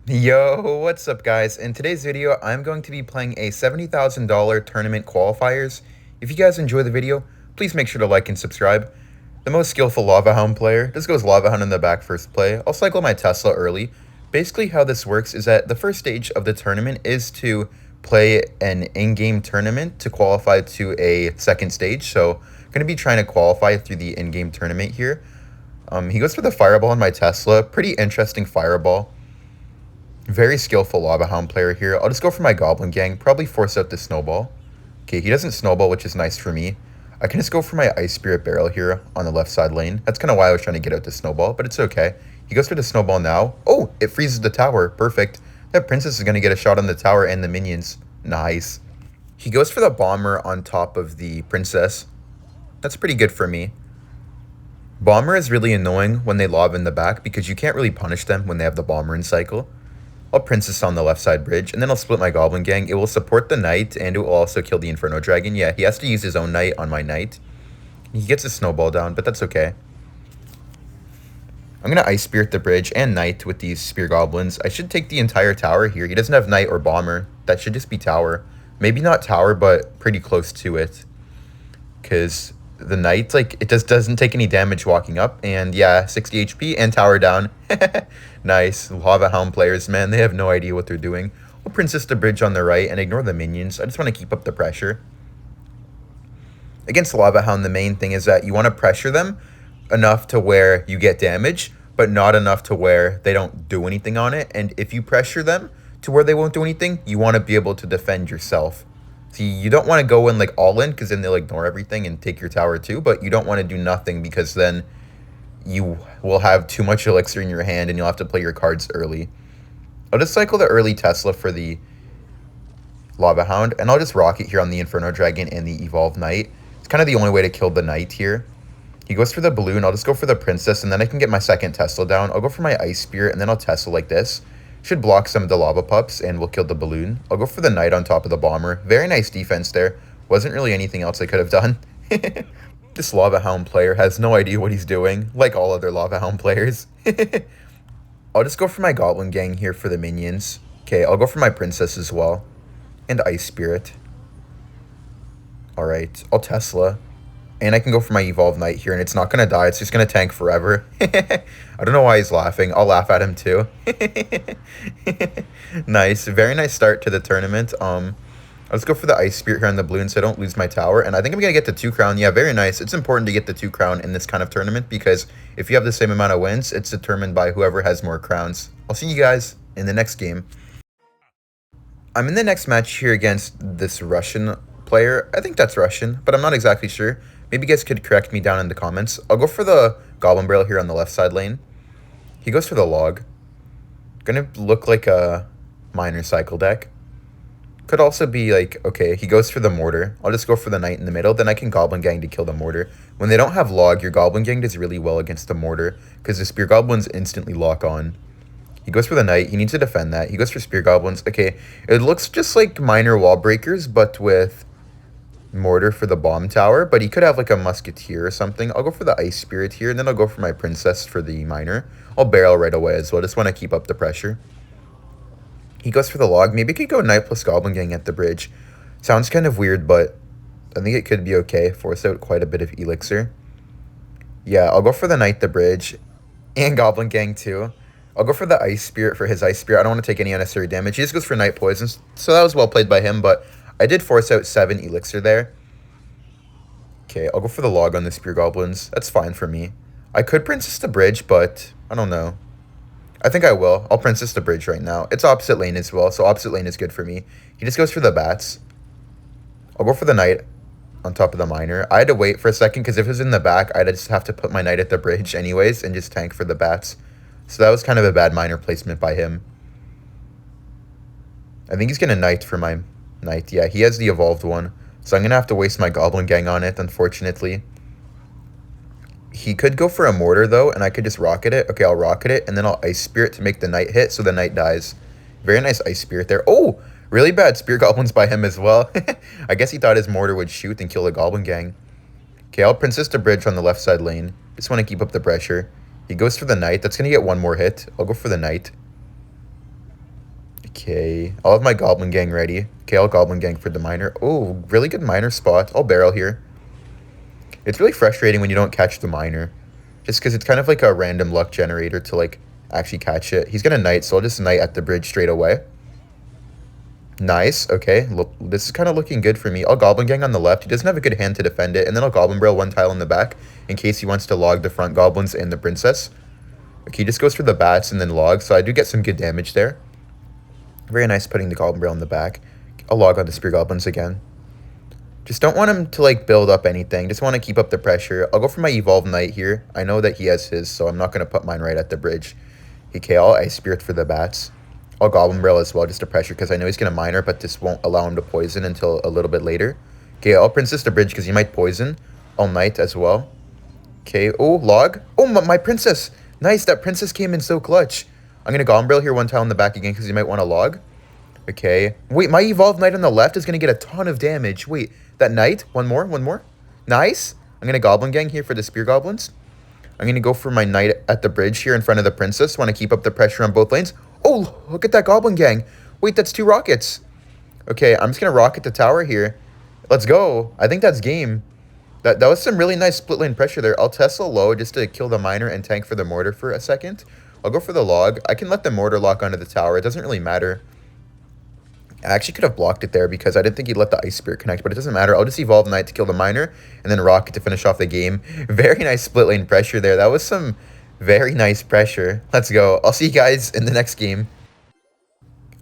Yo, what's up guys? In today's video, I'm going to be playing a $70,000 tournament qualifiers. If you guys enjoy the video, please make sure to like and subscribe. The most skillful Lava Hound player, this goes Lava Hound in the back first play. I'll cycle my Tesla early. Basically how this works is that the first stage of the tournament is to play an in-game tournament to qualify to a second stage. So I'm going to be trying to qualify through the in-game tournament here. He goes for the Fireball on my Tesla. Pretty interesting Fireball. Very skillful Lava Hound player here. I'll just go for my Goblin Gang. Probably force out the Snowball. Okay, he doesn't Snowball, which is nice for me. I can just go for my Ice Spirit Barrel here on the left side lane. That's kind of why I was trying to get out the Snowball, but it's okay. He goes for the Snowball now. Oh, it freezes the tower. Perfect. That Princess is going to get a shot on the tower and the minions. Nice. He goes for the Bomber on top of the Princess. That's pretty good for me. Bomber is really annoying when they lob in the back because you can't really punish them when they have the Bomber in cycle. I'll Princess on the left side bridge, and then I'll split my Goblin Gang. It will support the Knight, and it will also kill the Inferno Dragon. Yeah, he has to use his own Knight on my Knight. He gets a Snowball down, but that's okay. I'm going to Ice Spirit the bridge and Knight with these Spear Goblins. I should take the entire tower here. He doesn't have Knight or Bomber. That should just be tower. Maybe not tower, but pretty close to it. Because the Knight, like, it just doesn't take any damage walking up. And yeah, 60 HP and tower down. Nice. Lava Hound players, man, they have no idea what they're doing. We'll Princess the bridge on the right and ignore the minions. I just want to keep up the pressure. Against Lava Hound, the main thing is that you want to pressure them enough to where you get damage, but not enough to where they don't do anything on it. And if you pressure them to where they won't do anything, you want to be able to defend yourself. See, you don't want to go in like all in because then they'll ignore everything and take your tower too, but you don't want to do nothing because then you will have too much elixir in your hand and you'll have to play your cards early. I'll just cycle the early Tesla for the Lava Hound, and I'll just Rocket here on the Inferno Dragon and the Evolved Knight. It's kind of the only way to kill the Knight here. He goes for the Balloon, I'll just go for the Princess, and then I can get my second Tesla down. I'll go for my Ice Spirit, and then I'll Tesla like this. Should block some of the Lava Pups, and we'll kill the Balloon. I'll go for the Knight on top of the Bomber. Very nice defense there. Wasn't really anything else I could have done. This Lava Hound player has no idea what he's doing, like all other Lava Hound players. I'll just go for my Goblin Gang here for the minions. Okay, I'll go for my Princess as well. And Ice Spirit. Alright, I'll Tesla. And I can go for my Evolved Knight here, and it's not going to die. It's just going to tank forever. I don't know why he's laughing. I'll laugh at him too. Nice. Very nice start to the tournament. Let's go for the Ice Spirit here on the Balloon so I don't lose my tower. And I think I'm going to get the 2 crown. Yeah, very nice. It's important to get the 2 crown in this kind of tournament because if you have the same amount of wins, it's determined by whoever has more crowns. I'll see you guys in the next game. I'm in the next match here against this Russian player. I think that's Russian, but I'm not exactly sure. Maybe you guys could correct me down in the comments. I'll go for the Goblin Barrel here on the left side lane. He goes for the Log. Gonna look like a Miner Cycle deck. Could also be like, okay, he goes for the Mortar. I'll just go for the Knight in the middle. Then I can Goblin Gang to kill the Mortar. When they don't have Log, your Goblin Gang does really well against the Mortar because the Spear Goblins instantly lock on. He goes for the Knight. He needs to defend that. He goes for Spear Goblins. Okay, it looks just like Miner Wall Breakers, but with Mortar for the Bomb Tower. But he could have like a Musketeer or something. I'll go for the Ice Spirit here, and then I'll go for my Princess for the Miner. I'll Barrel right away as well. Just want to keep up the pressure. He goes for the Log. Maybe he could go Knight plus Goblin Gang at the bridge. Sounds kind of weird, but I think it could be okay. Force out quite a bit of Elixir. Yeah, I'll go for the Knight the bridge. And Goblin Gang too. I'll go for the Ice Spirit for his Ice Spirit. I don't want to take any unnecessary damage. He just goes for Night Poisons. So that was well played by him, but I did force out 7 Elixir there. Okay, I'll go for the Log on the Spear Goblins. That's fine for me. I could Princess the bridge, but I don't know. I think I will. I'll Princess the bridge right now. It's opposite lane as well, so opposite lane is good for me. He just goes for the Bats. I'll go for the Knight on top of the Miner. I had to wait for a second because if it was in the back, I'd just have to put my Knight at the bridge anyways and just tank for the Bats. So that was kind of a bad Miner placement by him. I think he's going to Knight for my Knight. Yeah, he has the evolved one. So I'm going to have to waste my Goblin Gang on it, unfortunately. He could go for a Mortar, though, and I could just Rocket it. Okay, I'll Rocket it, and then I'll Ice Spirit to make the Knight hit, so the Knight dies. Very nice Ice Spirit there. Oh, really bad Spear Goblins by him as well. I guess he thought his Mortar would shoot and kill the Goblin Gang. Okay, I'll Princess the bridge on the left side lane. Just want to keep up the pressure. He goes for the Knight. That's going to get one more hit. I'll go for the Knight. Okay, I'll have my Goblin Gang ready. Okay, I'll Goblin Gang for the miner. Oh, really good miner spot. I'll barrel here. It's really frustrating when you don't catch the miner. Just because it's kind of like a random luck generator to, like, actually catch it. He's gonna knight, so I'll just knight at the bridge straight away. Nice, okay. Look, this is kind of looking good for me. I'll Goblin Gang on the left. He doesn't have a good hand to defend it. And then I'll Goblin Barrel one tile in the back in case he wants to log the front goblins and the princess. Okay, he just goes for the bats and then logs, so I do get some good damage there. Very nice putting the Goblin Barrel in the back. I'll log on the Spear Goblins again. Just don't want him to, like, build up anything. Just want to keep up the pressure. I'll go for my Evolved Knight here. I know that he has his, so I'm not going to put mine right at the bridge. Okay, I'll Ice Spirit for the bats. I'll Goblin Barrel as well, just to pressure, because I know he's going to miner, but this won't allow him to poison until a little bit later. Okay, I'll Princess the bridge, because he might poison. I'll Knight as well. Okay, oh, log. Oh, my Princess. Nice, that Princess came in so clutch. I'm going to Goblin Barrel here one tile in the back again, because he might want to log. Okay. Wait, my Evolved Knight on the left is going to get a ton of damage. Wait, that Knight? One more. Nice. I'm going to Goblin Gang here for the Spear Goblins. I'm going to go for my Knight at the bridge here in front of the Princess. Want to keep up the pressure on both lanes. Oh, look at that Goblin Gang. Wait, that's 2 rockets. Okay, I'm just going to rocket the tower here. Let's go. I think that's game. That was some really nice split lane pressure there. I'll Tesla low just to kill the miner and tank for the mortar for a second. I'll go for the log. I can let the mortar lock onto the tower. It doesn't really matter. I actually could have blocked it there because I didn't think he'd let the Ice Spirit connect, but it doesn't matter. I'll just Evolve Knight to kill the miner and then Rocket to finish off the game. Very nice split lane pressure there. That was some very nice pressure. Let's go. I'll see you guys in the next game.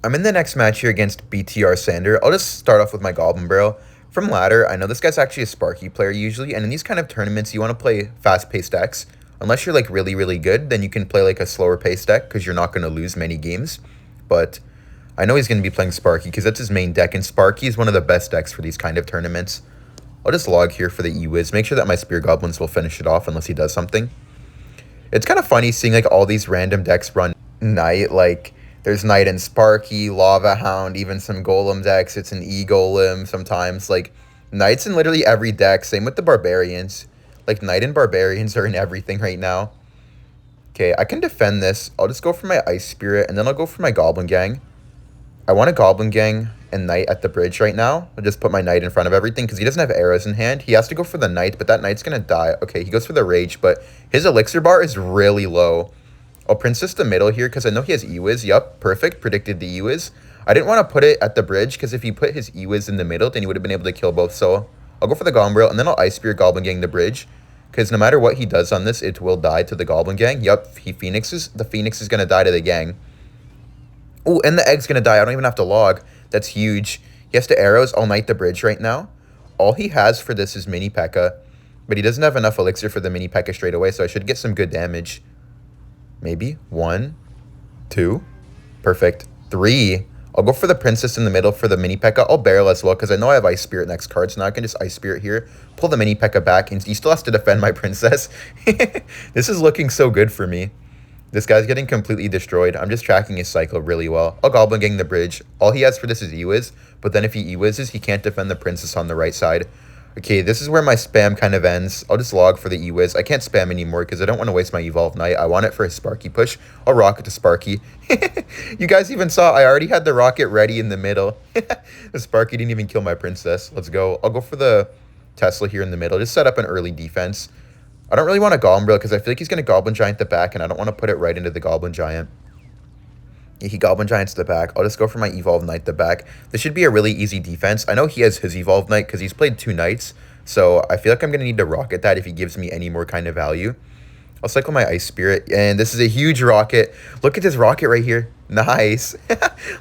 I'm in the next match here against BTR Sander. I'll just start off with my Goblin Barrel. From ladder, I know this guy's actually a Sparky player usually, and in these kind of tournaments, you want to play fast-paced decks. Unless you're, like, really, really good, then you can play, like, a slower-paced deck because you're not going to lose many games. But I know he's going to be playing Sparky because that's his main deck, and Sparky is one of the best decks for these kind of tournaments. I'll just log here for the E-Wiz. Make sure that my Spear Goblins will finish it off unless he does something. It's kind of funny seeing, like, all these random decks run Knight. Like, there's Knight and Sparky, Lava Hound, even some Golem decks. It's an E-Golem sometimes. Like, Knight's in literally every deck. Same with the Barbarians. Like, Knight and Barbarians are in everything right now. Okay, I can defend this. I'll just go for my Ice Spirit, and then I'll go for my Goblin Gang. I want a Goblin Gang and Knight at the bridge right now. I'll just put my Knight in front of everything because he doesn't have arrows in hand. He has to go for the Knight, but that Knight's going to die. Okay, he goes for the Rage, but his Elixir bar is really low. I'll Princess the middle here because I know he has E-Wiz. Yup, perfect. Predicted the E-Wiz. I didn't want to put it at the bridge because if he put his E-Wiz in the middle, then he would have been able to kill both. So I'll go for the Goblin Barrel, and then I'll Ice Spear Goblin Gang the bridge. Because no matter what he does on this, it will die to the Goblin Gang. Yup, he Phoenixes. The Phoenix is going to die to the gang. Oh, and the Egg's going to die. I don't even have to log. That's huge. He has to arrows. I'll Knight the bridge right now. All he has for this is Mini P.E.K.K.A. But he doesn't have enough Elixir for the Mini P.E.K.K.A. straight away, so I should get some good damage. Maybe. 1, 2. Perfect. 3. I'll go for the Princess in the middle for the Mini P.E.K.K.A. I'll barrel as well because I know I have Ice Spirit next card, so now I can just Ice Spirit here. Pull the Mini P.E.K.K.A. back, and he still has to defend my Princess. This is looking so good for me. This guy's getting completely destroyed. I'm just tracking his cycle really well. I'll Goblin Gang the bridge. All he has for this is E-Wiz, but then if he E-Wizzes, he can't defend the Princess on the right side. Okay, this is where my spam kind of ends. I'll just log for the E-Wiz. I can't spam anymore because I don't want to waste my Evolved Knight. I want it for his Sparky push. I'll rocket to Sparky. You guys even saw I already had the rocket ready in the middle. The Sparky didn't even kill my Princess. Let's go. I'll go for the Tesla here in the middle. Just set up an early defense. I don't really want a Goblin Barrel because I feel like he's going to Goblin Giant the back, and I don't want to put it right into the Goblin Giant. He Goblin Giants the back. I'll just go for my Evolved Knight the back. This should be a really easy defense. I know he has his Evolved Knight because he's played 2 Knights, so I feel like I'm going to need to rocket that if he gives me any more kind of value. I'll cycle my Ice Spirit, and this is a huge rocket. Look at this rocket right here. Nice.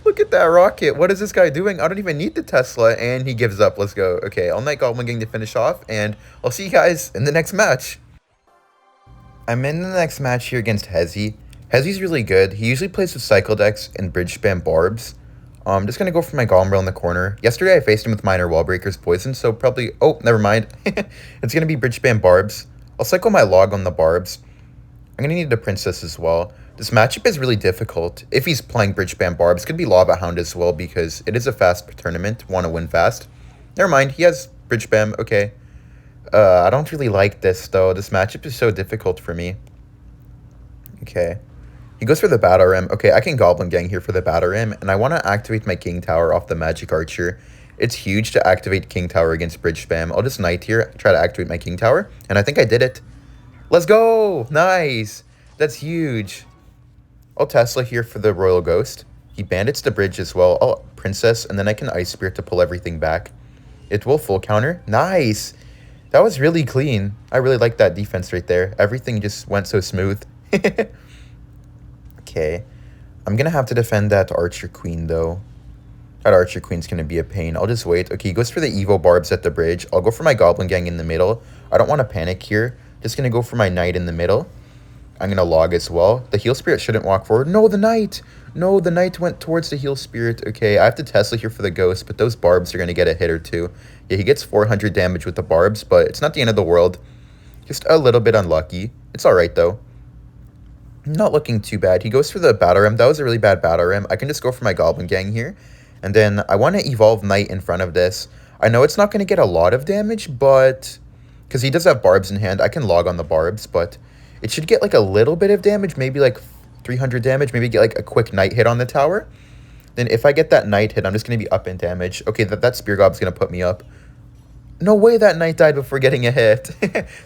Look at that rocket. What is this guy doing? I don't even need the Tesla, and he gives up. Let's go. Okay, I'll Knight Goblin Gang to finish off, and I'll see you guys in the next match. I'm in the next match here against Hezzy. Hezzy's really good. He usually plays with Cycle decks and Bridge Spam Barbs. I'm just going to go for my Goblin Barrel in the corner. Yesterday I faced him with Minor Wall Breakers Poison, so probably... Oh, never mind. It's going to be Bridge Spam Barbs. I'll cycle my log on the Barbs. I'm going to need a Princess as well. This matchup is really difficult. If he's playing Bridge Spam Barbs, it could be Lava Hound as well because it is a fast tournament. Want to win fast. Never mind. He has Bridge Spam. Okay. I don't really like this, though. This matchup is so difficult for me. Okay. He goes for the Battle Ram. Okay, I can Goblin Gang here for the Battle Ram, and I want to activate my King Tower off the Magic Archer. It's huge to activate King Tower against Bridge Spam. I'll just Knight here, try to activate my King Tower, and I think I did it. Let's go! Nice! That's huge. I'll Tesla here for the Royal Ghost. He bandits the bridge as well. I'll Princess, and then I can Ice Spirit to pull everything back. It will full counter. Nice! That was really clean. I really like that defense right there. Everything just went so smooth. Okay. I'm going to have to defend that Archer Queen, though. That Archer Queen's going to be a pain. I'll just wait. Okay, he goes for the Evo Barbs at the bridge. I'll go for my Goblin Gang in the middle. I don't want to panic here. Just going to go for my Knight in the middle. I'm going to log as well. The Heal Spirit shouldn't walk forward. No, the Knight! No, the Knight went towards the Heal Spirit. Okay, I have to Tesla here for the Ghost, but those Barbs are going to get a hit or two. Yeah, he gets 400 damage with the Barbs, but it's not the end of the world. Just a little bit unlucky. It's alright, though. Not looking too bad. He goes for the Battle Ram. That was a really bad Battle Ram. I can just go for my Goblin Gang here. And then I want to evolve Knight in front of this. I know it's not going to get a lot of damage, but... because he does have Barbs in hand. I can log on the Barbs, but it should get like a little bit of damage. Maybe like 300 damage. Maybe get like a quick Knight hit on the tower. Then if I get that Knight hit, I'm just going to be up in damage. Okay, that Spear Gob's going to put me up. No way that Knight died before getting a hit.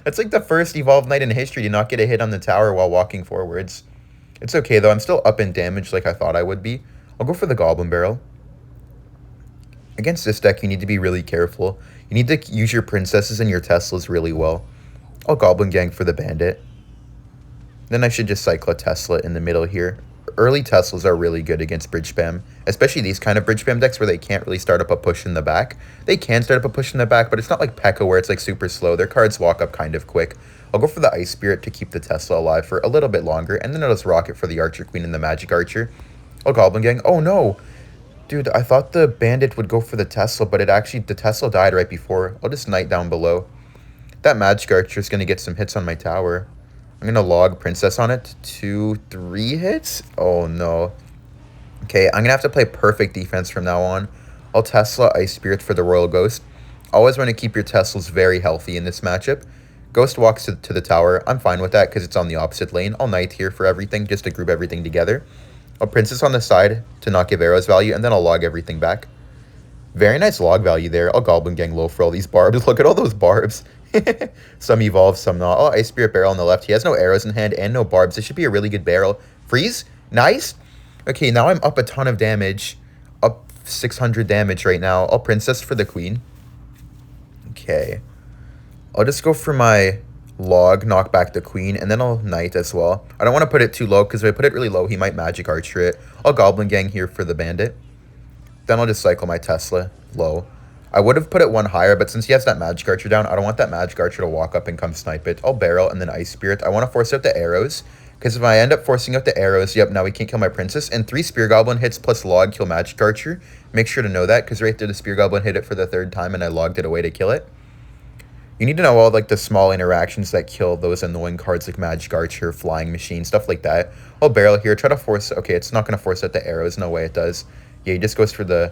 That's like the first evolved Knight in history to not get a hit on the tower while walking forwards. It's okay, though. I'm still up in damage like I thought I would be. I'll go for the Goblin Barrel. Against this deck, you need to be really careful. You need to use your Princesses and your Teslas really well. I'll Goblin Gang for the Bandit. Then I should just cycle a Tesla in the middle here. Early Teslas are really good against bridge spam, especially these kind of bridge spam decks where they can't really start up a push in the back. They can start up a push in the back, but it's not like P.E.K.K.A where it's like super slow. Their cards walk up kind of quick. I'll go for the Ice Spirit to keep the Tesla alive for a little bit longer, and then I'll just rock it for the Archer Queen and the Magic Archer. I'll Goblin Gang. Oh no! Dude, I thought the Bandit would go for the Tesla, but the Tesla died right before. I'll just Knight down below. That Magic Archer is going to get some hits on my tower. I'm going to log Princess on it. 2, 3 hits? Oh, no. Okay, I'm going to have to play perfect defense from now on. I'll Tesla Ice Spirit for the Royal Ghost. Always want to keep your Teslas very healthy in this matchup. Ghost walks to the tower. I'm fine with that because it's on the opposite lane. I'll Knight here for everything just to group everything together. I'll Princess on the side to not give arrows value, and then I'll log everything back. Very nice log value there. I'll Goblin Gang low for all these barbs. Look at all those barbs. Some evolve, some not. Oh, Ice Spirit Barrel on the left. He has no arrows in hand and no barbs. This should be a really good barrel. Freeze. Nice. Okay, now I'm up a ton of damage. Up 600 damage right now. I'll Princess for the Queen. Okay. I'll just go for my log, knock back the Queen, and then I'll Knight as well. I don't want to put it too low, because if I put it really low, he might Magic Archer it. I'll Goblin Gang here for the Bandit. Then I'll just cycle my Tesla low. I would have put it one higher, but since he has that Magic Archer down, I don't want that Magic Archer to walk up and come snipe it. I'll Barrel and then Ice Spirit. I want to force out the arrows, because if I end up forcing out the arrows, yep, now we can't kill my Princess. And 3 Spear Goblin hits plus log kill Magic Archer. Make sure to know that, because right there the Spear Goblin hit it for the 3rd time, and I logged it away to kill it. You need to know all like the small interactions that kill those annoying cards like Magic Archer, Flying Machine, stuff like that. I'll Barrel here, try to force... Okay, it's not going to force out the arrows. No way it does. Yeah, he just goes for the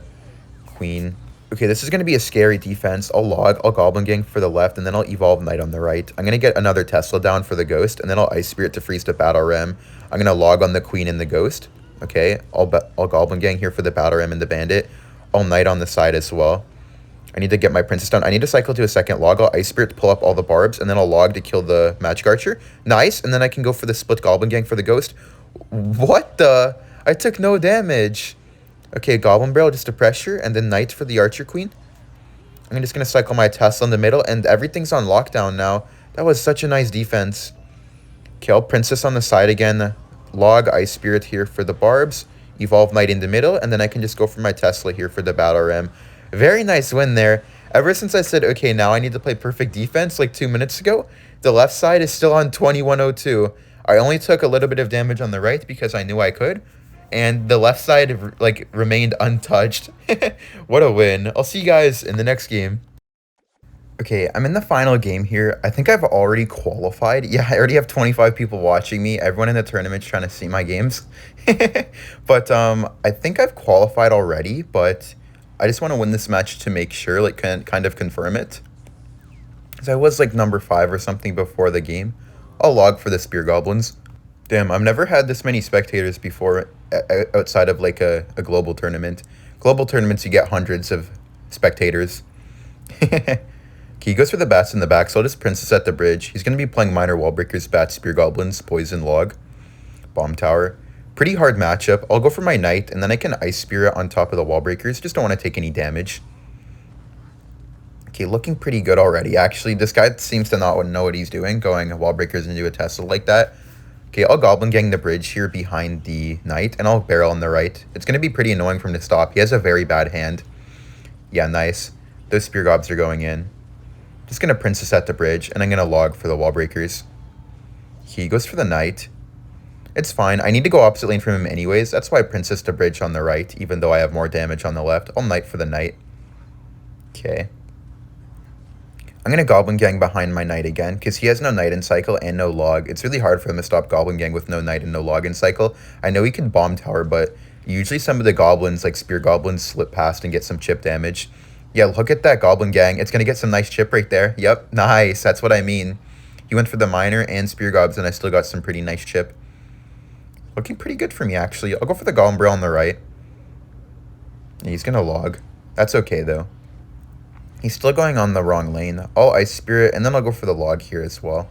Queen. Okay, this is going to be a scary defense. I'll log, I'll Goblin Gang for the left, and then I'll Evolve Knight on the right. I'm going to get another Tesla down for the Ghost, and then I'll Ice Spirit to freeze the Battle Ram. I'm going to log on the Queen and the Ghost. Okay, I'll Goblin Gang here for the Battle Ram and the Bandit. I'll Knight on the side as well. I need to get my Princess down. I need to cycle to a second log. I'll Ice Spirit to pull up all the barbs, and then I'll log to kill the Magic Archer. Nice, and then I can go for the split Goblin Gang for the Ghost. What the? I took no damage. Okay, Goblin Barrel just to pressure, and then Knight for the Archer Queen. I'm just going to cycle my Tesla in the middle, and everything's on lockdown now. That was such a nice defense. Okay, I'll Princess on the side again. Log Ice Spirit here for the barbs. Evolve Knight in the middle, and then I can just go for my Tesla here for the Battle Ram. Very nice win there. Ever since I said, okay, now I need to play perfect defense like 2 minutes ago, the left side is still on 2102. I only took a little bit of damage on the right because I knew I could. And the left side like remained untouched. What a win. I'll see you guys in the next game. Okay, I'm in the final game here. I think I've already qualified. Yeah, I already have 25 people watching me. Everyone in the tournament's trying to see my games. But I think I've qualified already, but I just want to win this match to make sure, like kind of confirm it. Because I was like number 5 or something before the game. I'll log for the Spear Goblins. Damn, I've never had this many spectators before outside of like a global tournament. Global tournaments, you get hundreds of spectators. Okay, he goes for the bats in the back, so I'll just Princess at the bridge. He's going to be playing minor wall breakers, bats, spear goblins, poison log, bomb tower. Pretty hard matchup. I'll go for my knight, and then I can ice spirit on top of the wall breakers. Just don't want to take any damage. Okay, looking pretty good already. Actually, this guy seems to not know what he's doing, going wall breakers into a Tesla like that. Okay, I'll Goblin Gang the bridge here behind the knight, and I'll barrel on the right. It's going to be pretty annoying for him to stop. He has a very bad hand. Yeah, nice. Those spear gobs are going in. Just going to Princess at the bridge, and I'm going to log for the wall breakers. He goes for the knight. It's fine. I need to go opposite lane from him anyways. That's why I Princess to bridge on the right, even though I have more damage on the left. I'll knight for the knight. Okay. I'm going to Goblin Gang behind my knight again, because he has no knight in cycle and no log. It's really hard for him to stop Goblin Gang with no knight and no log in cycle. I know he can bomb tower, but usually some of the goblins, like spear goblins, slip past and get some chip damage. Yeah, look at that Goblin Gang. It's going to get some nice chip right there. Yep, nice. That's what I mean. He went for the miner and spear gobs, and I still got some pretty nice chip. Looking pretty good for me, actually. I'll go for the Goblin Barrel on the right. He's going to log. That's okay, though. He's still going on the wrong lane. I'll Ice Spirit, and then I'll go for the log here as well.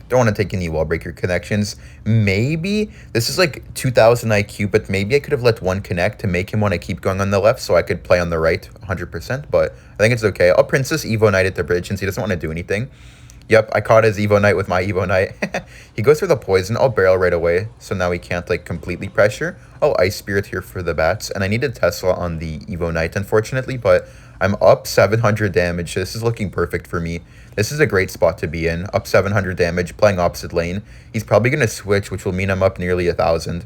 Don't want to take any wall breaker connections. Maybe, this is like 2000 IQ, but maybe I could have let one connect to make him want to keep going on the left so I could play on the right 100%, but I think it's okay. I'll Princess Evo Knight at the bridge since he doesn't want to do anything. Yep, I caught his Evo Knight with my Evo Knight. He goes for the poison. I'll barrel right away, so now he can't like completely pressure. I'll Ice Spirit here for the bats, and I needed Tesla on the Evo Knight, unfortunately, but I'm up 700 damage. This is looking perfect for me. This is a great spot to be in. Up 700 damage, playing opposite lane. He's probably going to switch, which will mean I'm up nearly 1,000.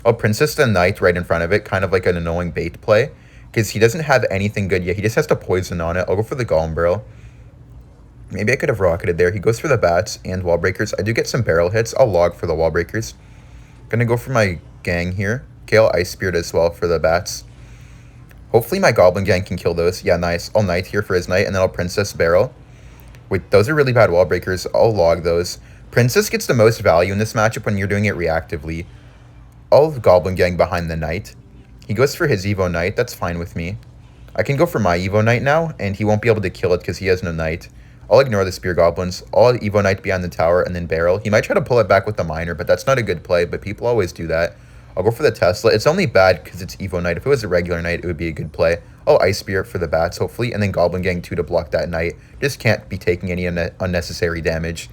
I'll Princess the Knight right in front of it, kind of like an annoying bait play, because he doesn't have anything good yet. He just has to poison on it. I'll go for the Golem Barrel. Maybe I could have rocketed there. He goes for the bats and wall breakers. I do get some barrel hits. I'll log for the wall breakers. Gonna go for my gang here. Okay, I'll Ice Spirit as well for the bats. Hopefully my Goblin Gang can kill those. Yeah, nice. I'll Knight here for his Knight, and then I'll Princess Barrel. Wait, those are really bad wall breakers. I'll log those. Princess gets the most value in this matchup when you're doing it reactively. I'll Goblin Gang behind the Knight. He goes for his Evo Knight. That's fine with me. I can go for my Evo Knight now, and he won't be able to kill it because he has no Knight. I'll ignore the Spear Goblins. I'll Evo Knight behind the tower and then barrel. He might try to pull it back with the miner, but that's not a good play, but people always do that. I'll go for the Tesla. It's only bad because it's Evo Knight. If it was a regular Knight, it would be a good play. I'll Ice Spirit for the bats, hopefully, and then Goblin Gang 2 to block that Knight. Just can't be taking any unnecessary damage.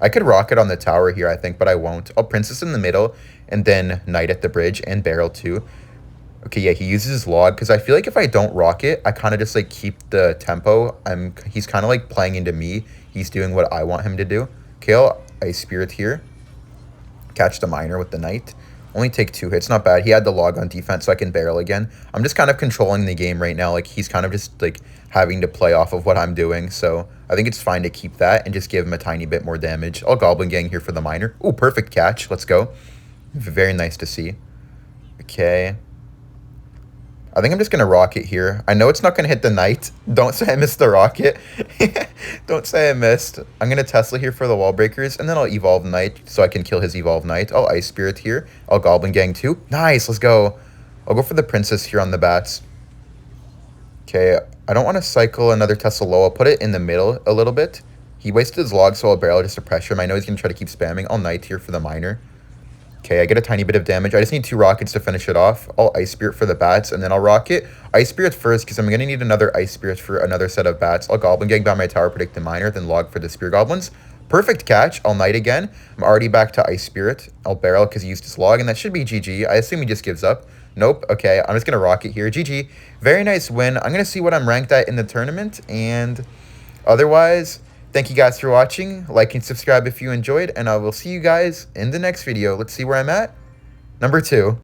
I could rocket on the tower here, I think, but I won't. I'll Princess in the middle, and then Knight at the bridge, and barrel too. Okay, yeah, he uses his log, because I feel like if I don't rocket, I kind of just, like, keep the tempo. He's kind of, like, playing into me. He's doing what I want him to do. Okay, I'll Ice Spirit here. Catch the miner with the Knight. Only take 2 hits, not bad. He had the log on defense, so I can barrel again. I'm just kind of controlling the game right now. Like, he's kind of just, like, having to play off of what I'm doing. So I think it's fine to keep that and just give him a tiny bit more damage. I'll Goblin Gang here for the miner. Ooh, perfect catch. Let's go. Very nice to see. Okay. I think I'm just going to rocket here. I know it's not going to hit the Knight. Don't say I missed the rocket. Don't say I missed. I'm going to Tesla here for the wall breakers, and then I'll Evolve Knight so I can kill his Evolve Knight. I'll Ice Spirit here. I'll Goblin Gang too. Nice, let's go. I'll go for the Princess here on the bats. Okay, I don't want to cycle another Tesla low. I'll put it in the middle a little bit. He wasted his log, so I'll barrel just to pressure him. I know he's going to try to keep spamming. I'll Knight here for the miner. Okay, I get a tiny bit of damage. I just need 2 rockets to finish it off. I'll Ice Spirit for the bats, and then I'll rocket. Ice Spirit first, because I'm going to need another Ice Spirit for another set of bats. I'll Goblin Gang down my tower, predict the miner, then log for the Spear Goblins. Perfect catch. I'll Knight again. I'm already back to Ice Spirit. I'll barrel because he used his log, and that should be GG. I assume he just gives up. Nope. Okay, I'm just going to rocket here. GG. Very nice win. I'm going to see what I'm ranked at in the tournament, and otherwise, thank you guys for watching. Like and subscribe if you enjoyed, and I will see you guys in the next video. Let's see where I'm at. Number 2.